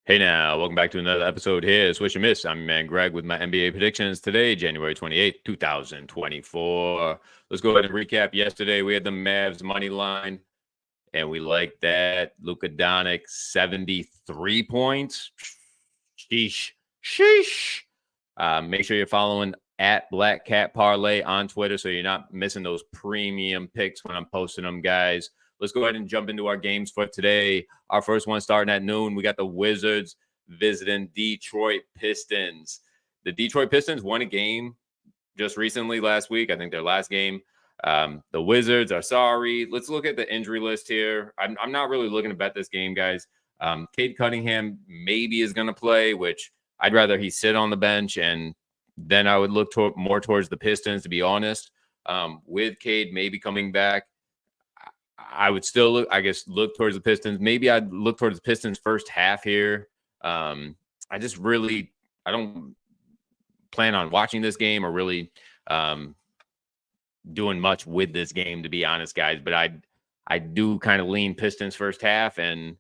Hey now, welcome back to another episode here, Swish and Miss. I'm your man Greg with my NBA predictions today, January 28th, 2024. Let's go ahead and recap. Yesterday, we had the Mavs money line, and we liked that. Luka Doncic, 73 points. Sheesh. Sheesh. Make sure you're following at Black Cat Parlay on Twitter so you're not missing those premium picks when I'm posting them, guys. Let's go ahead and jump into our games for today. Our first one starting at noon. We got the Wizards visiting Detroit Pistons. The Detroit Pistons won a game just recently last week. I think their last game. The Wizards are sorry. Let's look at the injury list here. I'm not really looking to bet this game, guys. Cade Cunningham maybe is going to play, which I'd rather he sit on the bench, and then I would look more towards the Pistons, to be honest. With Cade maybe coming back, I would still look towards the Pistons. Maybe I'd look towards the Pistons first half here. I don't plan on watching this game or really doing much with this game, to be honest, guys. But I do kind of lean Pistons first half, and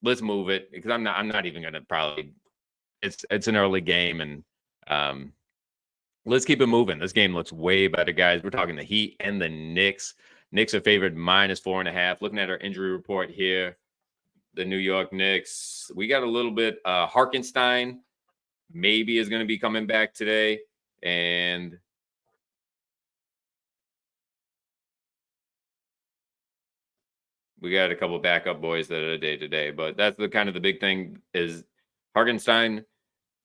let's move it because I'm not even gonna probably. It's an early game, and let's keep it moving. This game looks way better, guys. We're talking the Heat and the Knicks. Knicks are favored -4.5. Looking at our injury report here, the New York Knicks. We got a little bit. Harkenstein maybe is going to be coming back today, and we got a couple of backup boys that are day to day. But that's the kind of the big thing is Harkenstein.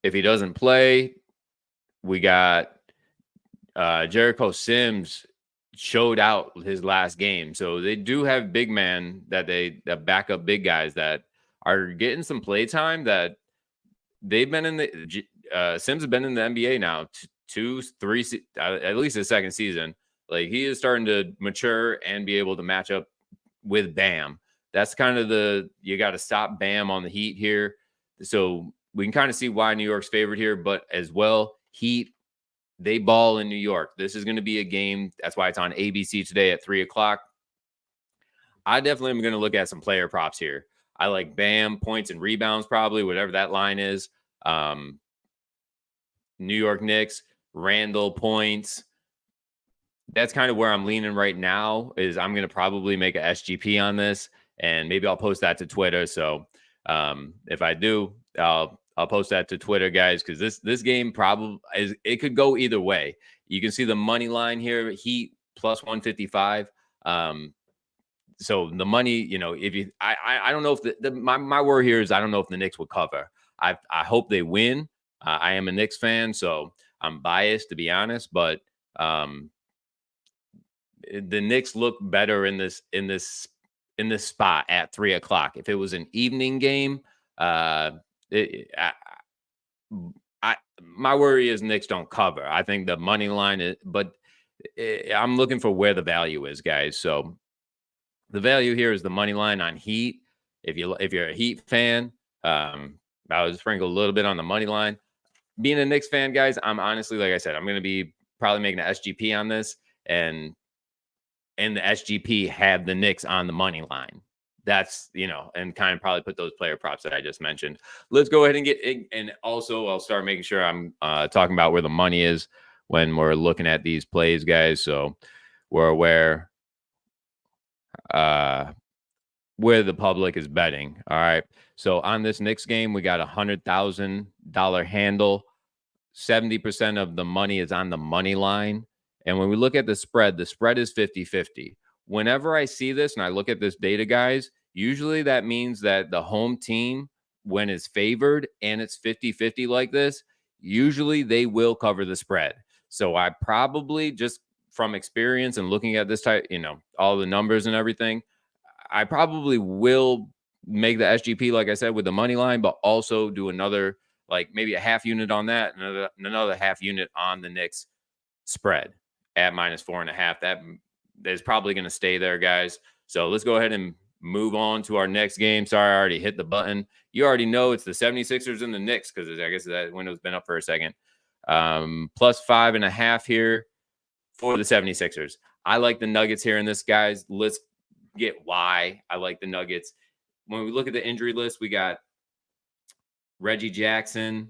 If he doesn't play, we got Jericho Sims showed out his last game. So they do have big man that back up big guys that are getting some play time that they've been in the Sims have been in the NBA now 2-3 at least his second season. Like he is starting to mature and be able to match up with Bam. That's kind of you got to stop Bam on the Heat here. So we can kind of see why New York's favored here, but as well, Heat, they ball in New York. This is going to be a game. That's why it's on ABC today at 3:00. I definitely am going to look at some player props here. I like Bam points and rebounds, probably whatever that line is. New York Knicks, Randall points. That's kind of where I'm leaning right now. Is I'm going to probably make a SGP on this, and maybe I'll post that to Twitter. So if I do, I'll post that to Twitter, guys, because this game probably it could go either way. You can see the money line here, Heat +155. So the money, if you, I don't know if my worry here is I don't know if the Knicks will cover. I hope they win. I am a Knicks fan, so I'm biased, to be honest, but the Knicks look better in this spot at 3:00. If it was an evening game, my worry is Knicks don't cover. I think the money line is, but I'm looking for where the value is, guys. So the value here is the money line on Heat. If you're a Heat fan, I would sprinkle a little bit on the money line. Being a Knicks fan, guys, I'm honestly, like I said, I'm going to be probably making an SGP on this, and the SGP have the Knicks on the money line. That's, and kind of probably put those player props that I just mentioned. Let's go ahead and and also I'll start making sure I'm talking about where the money is when we're looking at these plays, guys. So we're aware where the public is betting. All right. So on this Knicks game, we got $100,000 handle. 70% of the money is on the money line. And when we look at the spread is 50-50. Whenever I see this and I look at this data, guys, usually that means that the home team, when it's favored and it's 50-50 like this, usually they will cover the spread. So I probably, just from experience and looking at this type, all the numbers and everything, I probably will make the SGP, like I said, with the money line, but also do another, like maybe a half unit on that, another half unit on the Knicks spread at -4.5. That is probably going to stay there, guys. So let's go ahead and move on to our next game. Sorry, I already hit the button. You already know it's the 76ers and the Knicks because I guess that window's been up for a second. +5.5 here for the 76ers. I like the Nuggets here in this, guys. Let's get why I like the Nuggets. When we look at the injury list, we got Reggie Jackson.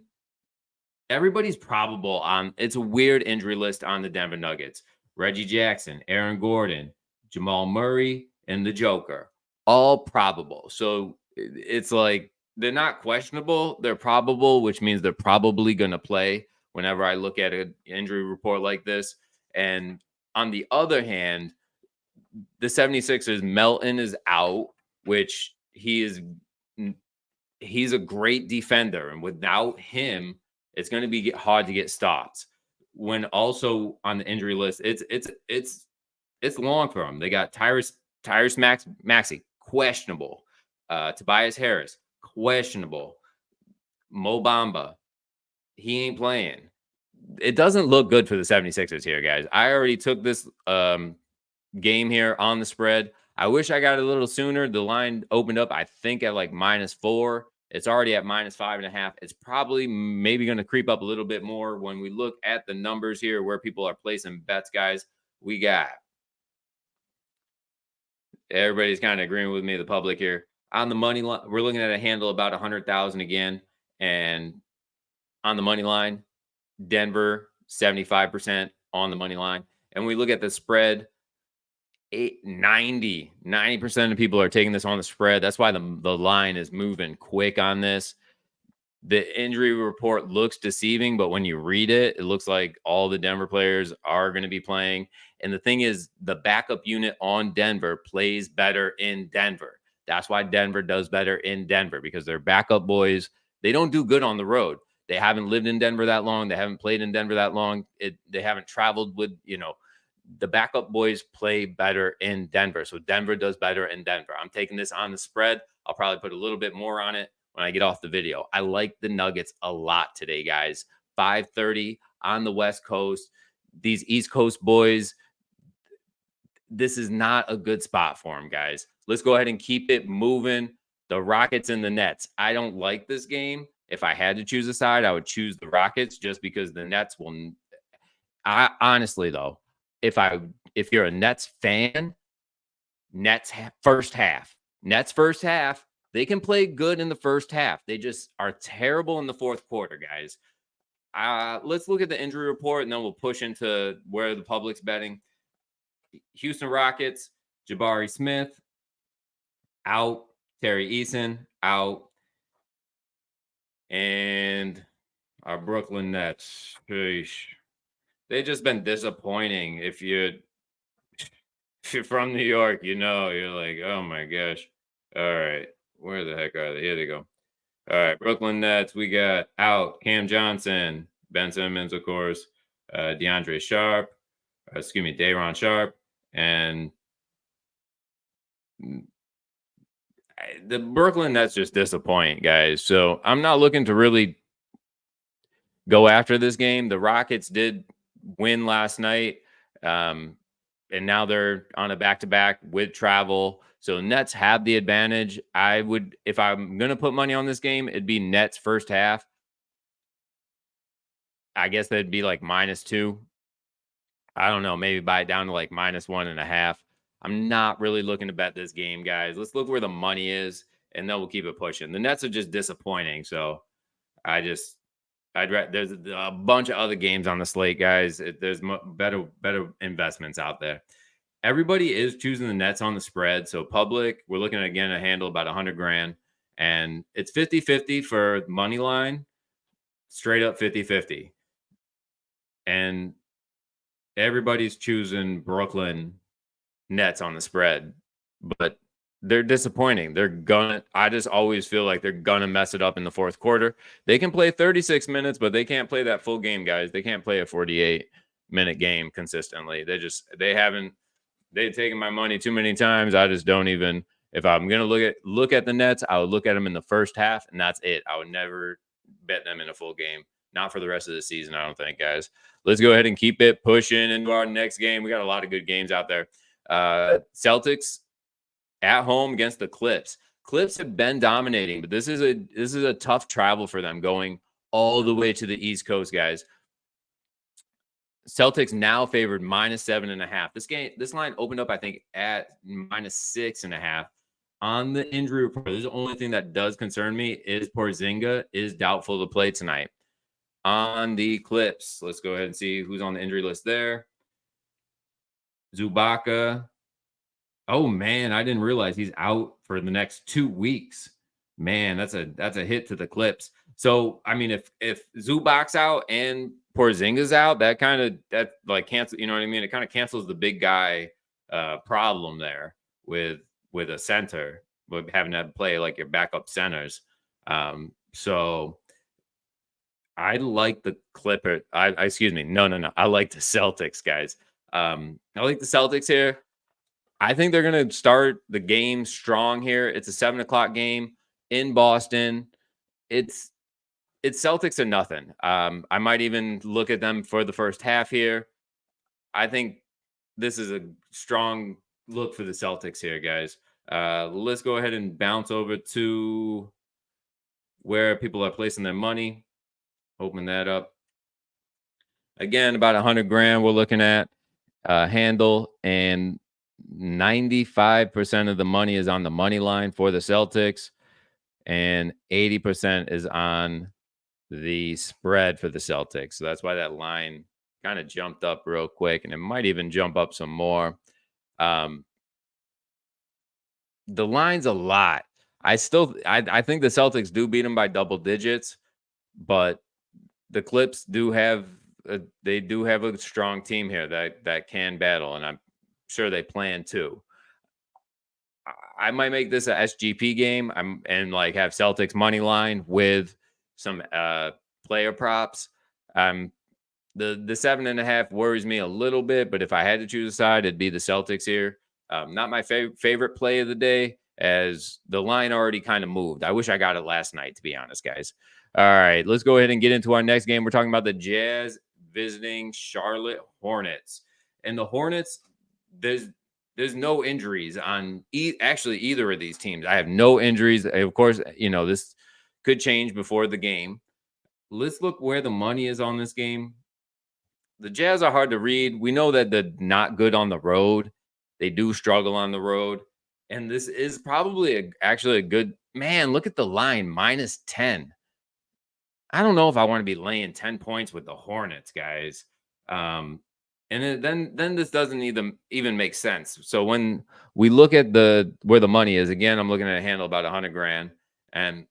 Everybody's probable on. It's a weird injury list on the Denver Nuggets. Reggie Jackson, Aaron Gordon, Jamal Murray, and the Joker. All probable. So it's like they're not questionable. They're probable, which means they're probably going to play whenever I look at an injury report like this. And on the other hand, the 76ers, Melton is out, which he's a great defender. And without him, it's going to be hard to get stops. When also on the injury list, it's long for them. They got Tyrese Maxey, questionable. Tobias Harris, questionable. Mo Bamba, he ain't playing. It doesn't look good for the 76ers here, guys. I already took this game here on the spread. I wish I got it a little sooner. The line opened up, I think, at like -4. It's already at -5.5. It's probably maybe going to creep up a little bit more when we look at the numbers here where people are placing bets, guys. We got everybody's kind of agreeing with me, the public here. On the money line, we're looking at a handle about 100,000 again. And on the money line, Denver, 75% on the money line. And we look at the spread, 90% of people are taking this on the spread. That's why the line is moving quick on this. The injury report looks deceiving, but when you read it, it looks like all the Denver players are going to be playing. And the thing is, the backup unit on Denver plays better in Denver. That's why Denver does better in Denver, because their backup boys, they don't do good on the road. They haven't lived in Denver that long. They haven't played in Denver that long. They haven't traveled with, the backup boys play better in Denver. So Denver does better in Denver. I'm taking this on the spread. I'll probably put a little bit more on it when I get off the video. I like the Nuggets a lot today, guys. 5:30 on the West Coast. These East Coast boys, this is not a good spot for them, guys. Let's go ahead and keep it moving. The Rockets and the Nets. I don't like this game. If I had to choose a side, I would choose the Rockets just because the Nets will. Honestly, though, if you're a Nets fan, Nets first half, they can play good in the first half. They just are terrible in the fourth quarter, guys. Let's look at the injury report, and then we'll push into where the public's betting. Houston Rockets, Jabari Smith, out. Terry Eason, out. And our Brooklyn Nets, they've just been disappointing. If you're from New York, you're like, oh my gosh. All right. Where the heck are they? Here they go. All right. Brooklyn Nets, we got out Cam Johnson, Ben Simmons, of course, Day'Ron Sharp, and the Brooklyn Nets just disappoint, guys. So I'm not looking to really go after this game. The Rockets did win last night. And now they're on a back-to-back with travel. So Nets have the advantage. If I'm going to put money on this game, it'd be Nets first half. I guess that'd be like -2. I don't know, maybe buy it down to like -1.5. I'm not really looking to bet this game, guys. Let's look where the money is, and then we'll keep it pushing. The Nets are just disappointing. So there's a bunch of other games on the slate, guys. There's better investments out there. Everybody is choosing the Nets on the spread. So public, we're looking at, again, a handle about 100 grand, and it's 50-50 for money line, straight up 50-50. And everybody's choosing Brooklyn Nets on the spread, but they're disappointing. I just always feel like they're gonna mess it up in the fourth quarter. They can play 36 minutes, but they can't play that full game, guys. They can't play a 48-minute game consistently. They've taken my money too many times. I just don't even. If I'm gonna look at the Nets, I would look at them in the first half, and that's it. I would never bet them in a full game. Not for the rest of the season, I don't think, guys. Let's go ahead and keep it pushing into our next game. We got a lot of good games out there. Celtics at home against the Clips. Clips have been dominating, but this is a tough travel for them, going all the way to the East Coast, guys. Celtics now favored -7.5. This line opened up, I think, at -6.5. On the injury report, this is the only thing that does concern me is Porzingis is doubtful to play tonight. On the Clips, let's go ahead and see who's on the injury list there. Zubaka. Oh man, I didn't realize he's out for the next 2 weeks. Man, that's a hit to the Clips. So I mean, if Zubac's out and Porzingis out, that like cancel. You know what I mean? It kind of cancels the big guy problem there with a center, with having to play like your backup centers. So I like the Clipper. I excuse me. No. I like the Celtics, guys. I like the Celtics here. I think they're going to start the game strong here. It's a 7 o'clock game in Boston. It's Celtics or nothing. I might even look at them for the first half here. I think this is a strong look for the Celtics here, guys. Let's go ahead and bounce over to where people are placing their money. Open that up. Again, about 100 grand we're looking at handle, and 95% of the money is on the money line for the Celtics, and 80% is on the spread for the Celtics. So that's why that line kind of jumped up real quick, and it might even jump up some more. The line's a lot. I think the Celtics do beat them by double digits, but the Clips do have a strong team here that can battle, and I'm sure they plan to. I might make this a SGP game. And like have Celtics money line with some player props. The 7.5 worries me a little bit, but if I had to choose a side, it'd be the Celtics here. Not my favorite play of the day, as the line already kind of moved. I wish I got it last night, to be honest, guys. All right, let's go ahead and get into our next game. We're talking about the Jazz visiting Charlotte Hornets. And the Hornets, there's no injuries on actually either of these teams. I have no injuries. Of course, this could change before the game. Let's look where the money is on this game. The Jazz are hard to read. We know that they're not good on the road. They do struggle on the road. And this is probably actually a good man. Look at the line, -10. I don't know if I want to be laying 10 points with the Hornets, guys. Then this doesn't even make sense. So when we look at where the money is, again, I'm looking at a handle about 100 grand, and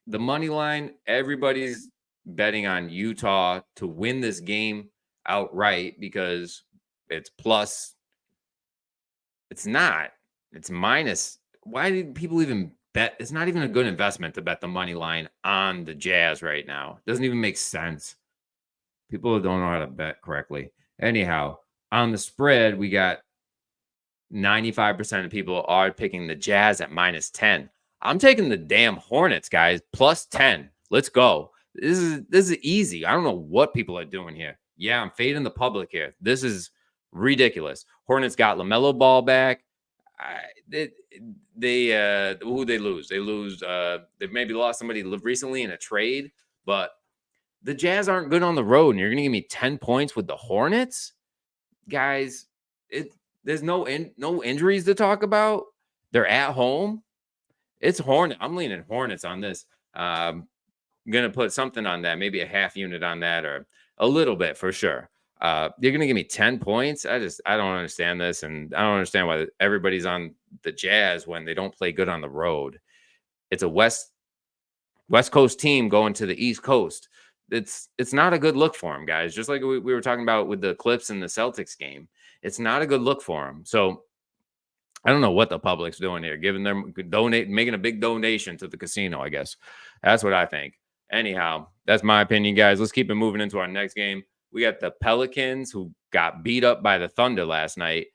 the money line, everybody's betting on Utah to win this game outright because it's plus. It's not. It's minus. Why did people even bet? It's not even a good investment to bet the money line on the Jazz right now. It doesn't even make sense. People don't know how to bet correctly. Anyhow, on the spread, we got 95% of people are picking the Jazz at -10. I'm taking the damn Hornets, guys, +10. Let's go. This is easy. I don't know what people are doing here. Yeah, I'm fading the public here. This is ridiculous. Hornets got LaMelo Ball back. Who they lose? They lose. They've maybe lost somebody recently in a trade, but the Jazz aren't good on the road, and you're going to give me 10 points with the Hornets, guys. There's no injuries to talk about. They're at home. It's Hornet. I'm leaning Hornets on this. I'm gonna put something on that, maybe a half unit on that, or a little bit for sure. You're gonna give me 10 points. I don't understand this, and I don't understand why everybody's on the Jazz when they don't play good on the road. It's a West Coast team going to the East Coast. It's not a good look for them, guys. Just like we were talking about with the Clips and the Celtics game. It's not a good look for them. So I don't know what the public's doing here, giving them making a big donation to the casino, I guess. That's what I think. Anyhow, that's my opinion, guys. Let's keep it moving into our next game. We got the Pelicans, who got beat up by the Thunder last night,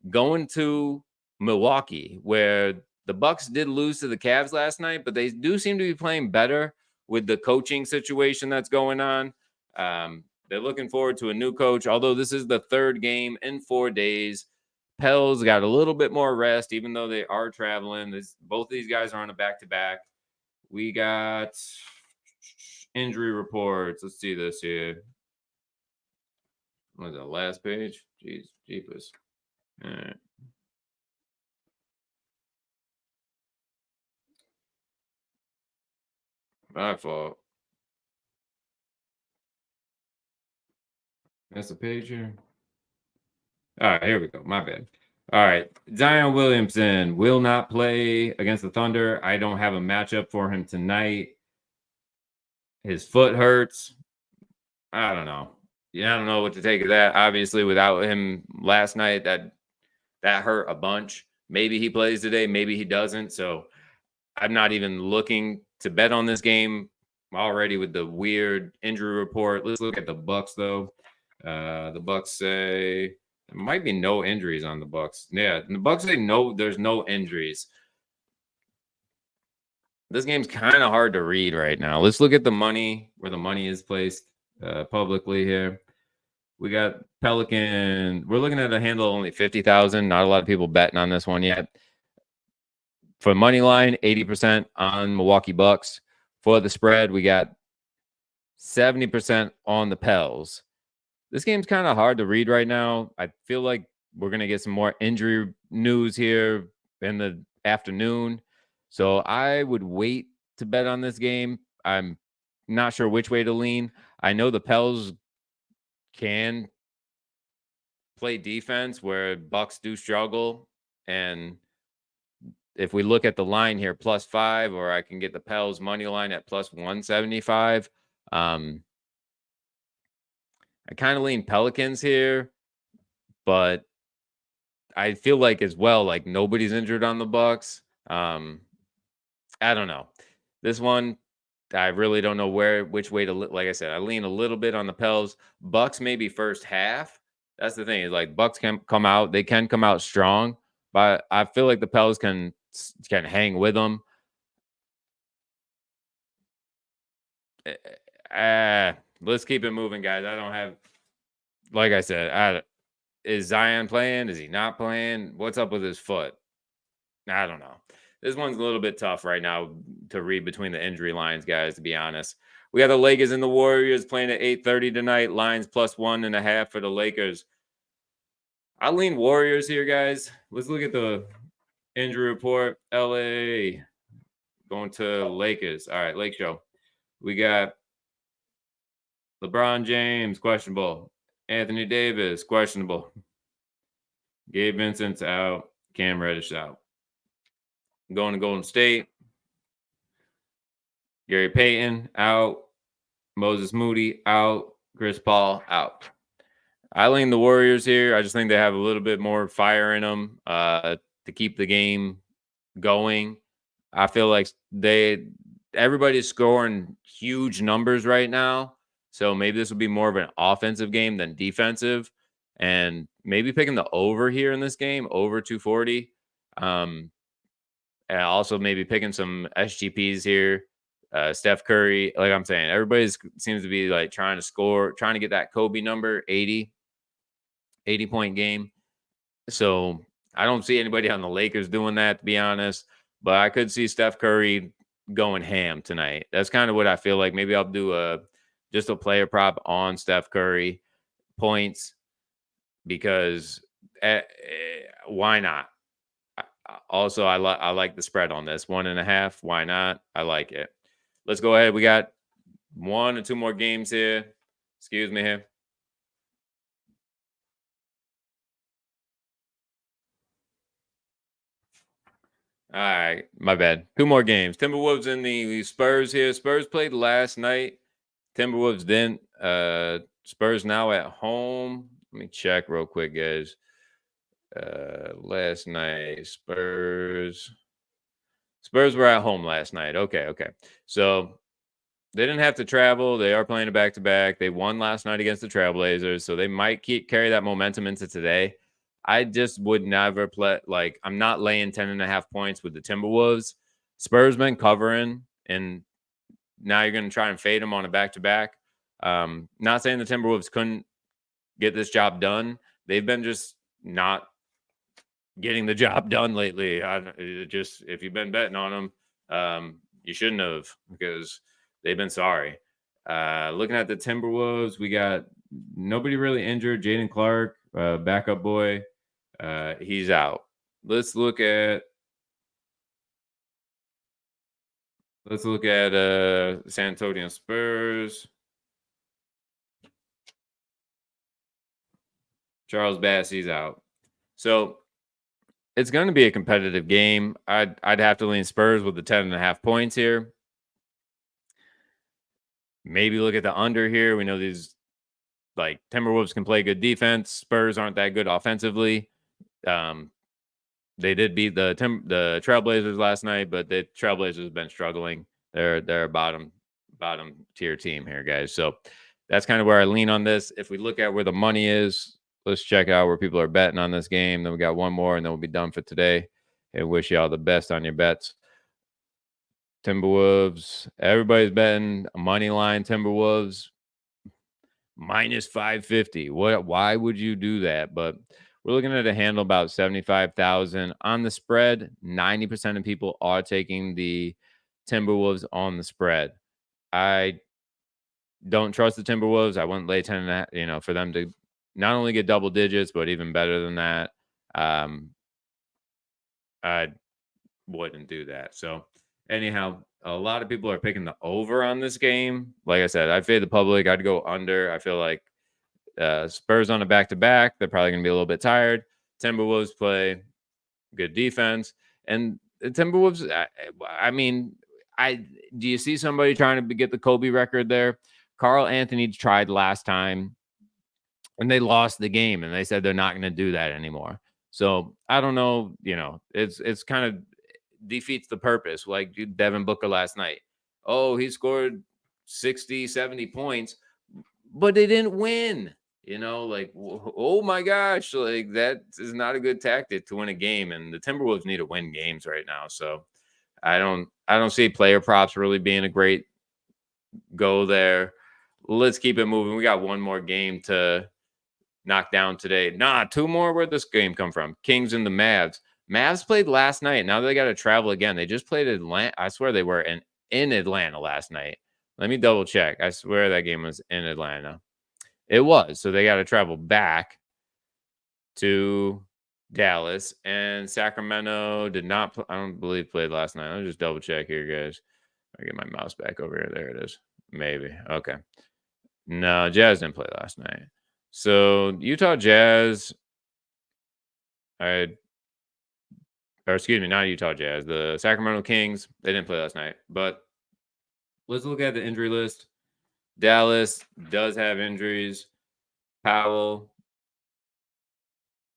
going to Milwaukee, where the Bucks did lose to the Cavs last night, but they do seem to be playing better with the coaching situation that's going on. They're looking forward to a new coach, although this is the third game in 4 days. Pels got a little bit more rest, even though they are traveling. Both of these guys are on a back-to-back. We got injury reports. Let's see this here. What is that, last page? Jeez, jeepers. All right. My fault. That's the page here. All right, here we go. My bad. All right. Zion Williamson will not play against the Thunder. I don't have a matchup for him tonight. His foot hurts. I don't know. Yeah, I don't know what to take of that. Obviously, without him last night, that hurt a bunch. Maybe he plays today, maybe he doesn't. So I'm not even looking to bet on this game already with the weird injury report. Let's look at the Bucks though. The Bucks say there might be no injuries on the Bucks. Yeah, the Bucks say no, there's no injuries. This game's kind of hard to read right now. Let's look at the money, where the money is placed publicly here. We got Pelican. We're looking at a handle only 50,000. Not a lot of people betting on this one yet. For money line, 80% on Milwaukee Bucks. For the spread, we got 70% on the Pels. This game's kind of hard to read right now. I feel like we're going to get some more injury news here in the afternoon. So I would wait to bet on this game. I'm not sure which way to lean. I know the Pels can play defense where Bucks do struggle. And if we look at the line here, +5, or I can get the Pels money line at +175. I kind of lean Pelicans here, but I feel like as well, like nobody's injured on the Bucks. I don't know. This one, I really don't know which way to. Like I said, I lean a little bit on the Pels. Bucks maybe first half. That's the thing. Is like Bucks can come out. They can come out strong, but I feel like the Pels can hang with them. Let's keep it moving, guys. I don't have, like I said, is Zion playing? Is he not playing? What's up with his foot? I don't know. This one's a little bit tough right now to read between the injury lines, guys, to be honest. We got the Lakers and the Warriors playing at 8:30 tonight. Lines +1.5 for the Lakers. I lean Warriors here, guys. Let's look at the injury report. LA going to Lakers. All right, Lake Show. We got LeBron James, questionable. Anthony Davis, questionable. Gabe Vincent's out. Cam Reddish out. Going to Golden State. Gary Payton out. Moses Moody out. Chris Paul out. I lean the Warriors here. I just think they have a little bit more fire in them to keep the game going. I feel like everybody's scoring huge numbers right now. So maybe this will be more of an offensive game than defensive. And maybe picking the over here in this game, over 240. And also maybe picking some SGPs here. Steph Curry, like I'm saying, everybody seems to be like trying to score, trying to get that Kobe number, 80 point game. So I don't see anybody on the Lakers doing that, to be honest. But I could see Steph Curry going ham tonight. That's kind of what I feel like. Maybe I'll do just a player prop on Steph Curry points because why not? Also, I like the spread on this 1.5. Why not? I like it. Let's go ahead. We got 1 or 2 more games here. Excuse me here. All right, my bad. 2 more games. Timberwolves and the Spurs here. Spurs played last night. Timberwolves didn't. Spurs now at home. Let me check real quick, guys. Last night, Spurs were at home last night. Okay. So they didn't have to travel. They are playing a back-to-back. They won last night against the Trailblazers, so they might carry that momentum into today. I just would never play. Like, I'm not laying 10.5 points with the Timberwolves. Spurs been covering, and now you're going to try and fade them on a back-to-back. Not saying the Timberwolves couldn't get this job done. They've been just not getting the job done lately. If you've been betting on them, you shouldn't have, because they've been sorry. Looking at the Timberwolves, we got nobody really injured. Jaden Clark, backup boy, he's out. Let's look at Let's look at San Antonio Spurs. Charles Bassey's out. So it's going to be a competitive game. I'd have to lean Spurs with the 10.5 points here. Maybe look at the under here. We know these like Timberwolves can play good defense. Spurs aren't that good offensively. They did beat the Trailblazers last night, but the Trailblazers have been struggling. They're a bottom tier team here, guys. So that's kind of where I lean on this. If we look at where the money is, let's check out where people are betting on this game. Then we got one more, and then we'll be done for today. And wish you all the best on your bets. Timberwolves. Everybody's betting a money line Timberwolves minus 550. Why would you do that? But we're looking at a handle about 75,000 on the spread. 90% of people are taking the Timberwolves on the spread. I don't trust the Timberwolves. I wouldn't lay 10 and a half, for them to not only get double digits, but even better than that. I wouldn't do that. So anyhow, a lot of people are picking the over on this game. Like I said, I fade the public. I'd go under. I feel like Spurs on a back-to-back. They're probably going to be a little bit tired. Timberwolves play good defense. And the Timberwolves, do you see somebody trying to get the Kobe record there? Carl Anthony tried last time, and they lost the game, and they said they're not going to do that anymore. So I don't know. It's kind of defeats the purpose. Like Devin Booker last night. Oh, he scored 60, 70 points, but they didn't win. Oh my gosh, like that is not a good tactic to win a game. And the Timberwolves need to win games right now. So I don't see player props really being a great go there. Let's keep it moving. We got one more game to knock down today. Two more. Where'd this game come from? Kings and the Mavs. Mavs played last night. Now they got to travel again. They just played Atlanta. I swear they were in Atlanta last night. Let me double check. I swear that game was in Atlanta. It was. So they got to travel back to Dallas, and Sacramento did not. I don't believe played last night. Let me just double check here, guys. I get my mouse back over here. There it is. Maybe. Okay. No, Jazz didn't play last night. So Utah Jazz, or excuse me, not Utah Jazz. The Sacramento Kings, they didn't play last night. But let's look at the injury list. Dallas does have injuries. Powell.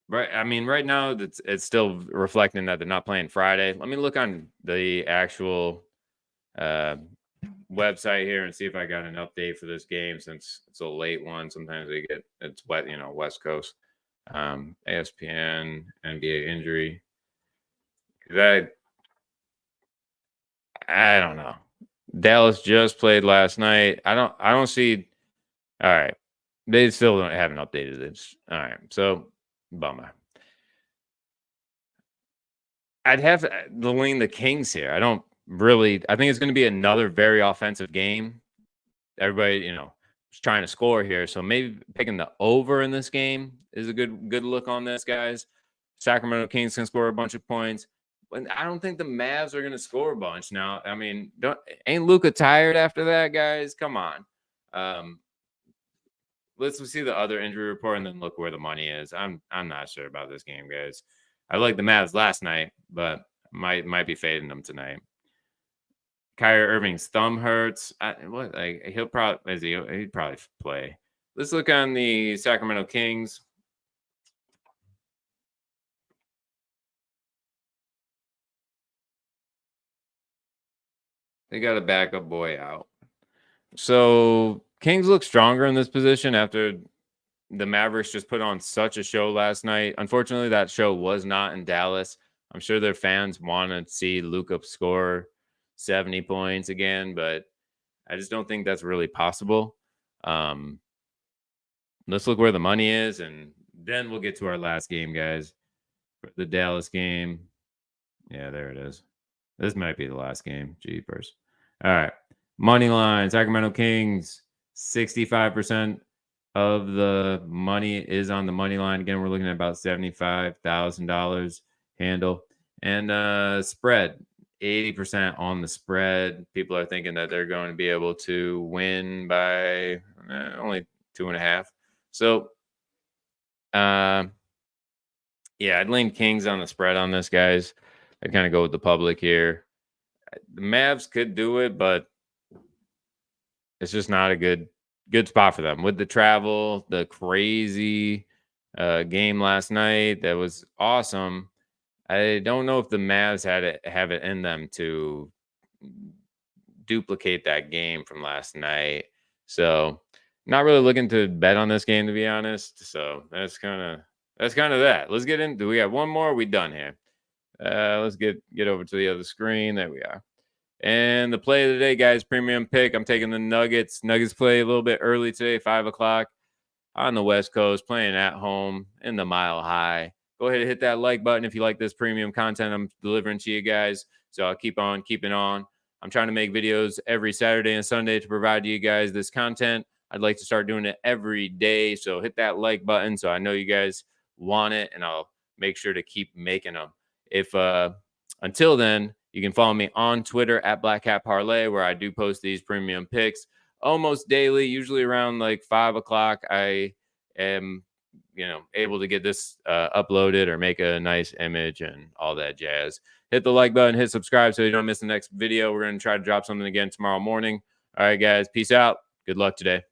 Right. I mean, right now it's still reflecting that they're not playing Friday. Let me look on the actual website here and see if I got an update for this game, since it's a late one. Sometimes it's wet, West Coast. ESPN NBA injury. I don't know. Dallas just played last night. I don't see. All right. They still haven't updated it. All right. So bummer. I'd have to lean the Kings here. I think it's going to be another very offensive game. Everybody, is trying to score here. So maybe picking the over in this game is a good look on this, guys. Sacramento Kings can score a bunch of points. But I don't think the Mavs are going to score a bunch now. I mean, ain't Luka tired after that, guys? Come on. Let's see the other injury report and then look where the money is. I'm not sure about this game, guys. I liked the Mavs last night, but might be fading them tonight. Kyrie Irving's thumb hurts. He'd probably play. Let's look on the Sacramento Kings. They got a backup boy out. So Kings look stronger in this position after the Mavericks just put on such a show last night. Unfortunately, that show was not in Dallas. I'm sure their fans want to see Luka score 70 points again, but I just don't think that's really possible. Let's look where the money is, and then we'll get to our last game, guys. For the Dallas game. Yeah, there it is. This might be the last game. Jeepers. All right. Money line, Sacramento Kings, 65% of the money is on the money line. Again, we're looking at about $75,000 handle. And spread 80% on the spread. People are thinking that they're going to be able to win by only 2.5. So, yeah, I'd lean Kings on the spread on this, guys. I kind of go with the public here. The Mavs could do it, but it's just not a good spot for them with the travel, the crazy game last night that was awesome. I don't know if the Mavs have it in them to duplicate that game from last night. So, not really looking to bet on this game, to be honest. So that's kind of that. Let's get into. We got one more. We done here. Let's get over to the other screen. There we are. And the play of the day, guys, premium pick. I'm taking the Nuggets. Nuggets play a little bit early today, 5 o'clock on the West Coast, playing at home in the Mile High. Go ahead and hit that like button if you like this premium content I'm delivering to you guys. So I'll keep on keeping on. I'm trying to make videos every Saturday and Sunday to provide you guys this content. I'd like to start doing it every day. So hit that like button so I know you guys want it, and I'll make sure to keep making them. If until then, you can follow me on Twitter at Black Hat Parlay, where I do post these premium picks almost daily, usually around like 5 o'clock. I am, able to get this uploaded or make a nice image and all that jazz. Hit the like button, hit subscribe so you don't miss the next video. We're going to try to drop something again tomorrow morning. All right, guys, peace out. Good luck today.